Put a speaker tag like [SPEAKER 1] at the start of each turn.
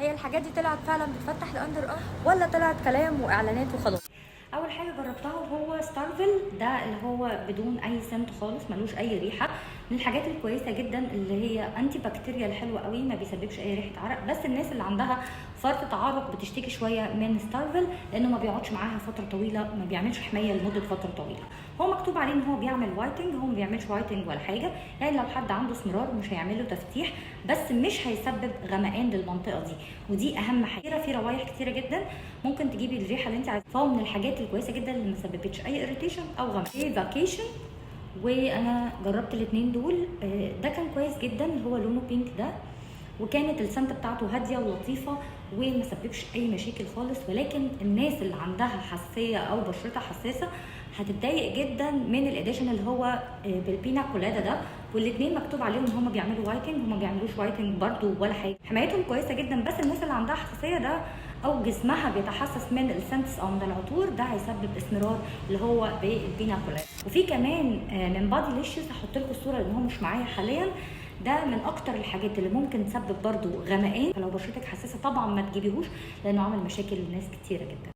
[SPEAKER 1] هي الحاجات دي طلعت فعلا بتفتح الاندر ار ولا طلعت كلام واعلانات وخلاص؟
[SPEAKER 2] اول حاجه جربتها وهو ستارفل ده، اللي هو بدون اي سنت خالص، ملوش اي ريحه، من الحاجات الكويسه جدا اللي هي انتي بكتيريال حلوه قوي، ما بيسببش اي ريحه عرق. بس الناس اللي عندها فرط تعرق بتشتكي شويه من ستارفل لانه ما بيقعدش معاها فتره طويله، ما بيعملش حمايه لمده فتره طويله. هو مكتوب عليه ان هو بيعمل وايتنج، هو ما بيعملش وايتنج ولا حاجه، يعني لو حد عنده اسمرار مش هيعمل له تفتيح، بس مش هيسبب غمقان للمنطقه دي، ودي اهم حاجه. في روايح كتيره جدا ممكن تجيبي الريحه اللي انت عايزاها، فهو من الحاجات الكويسه جدا اللي ما سببتش اي اريتيشن او غمق. فاكيشن، وانا جربت الاثنين دول، ده كان كويس جدا، اللي هو لونه بينك ده، وكانت السنت بتاعته هاديه ولطيفه وما سببش اي مشاكل خالص. ولكن الناس اللي عندها حساسيه او بشرتها حساسه هتتضايق جدا من الاديشن اللي هو بالبينا كولادا ده، والاثنين مكتوب عليهم ان هم بيعملوا وايتنج، هم ما بيعملوش وايتنج برده ولا حاجه، حمايتهم كويسه جدا. بس الناس اللي عندها حساسيه ده او جسمها بيتحسس من السنتس او من العطور ده هيسبب اسمرار اللي هو بالبينا كولادا. وفي كمان من بادي ليشيوس، هحط لكم الصوره لان هو مش معايا حاليا، ده من اكتر الحاجات اللي ممكن تسبب برده غمقان، فلو بشرتك حساسه طبعا ما تجيبيهوش لانه عمل مشاكل لناس كتيره جدا.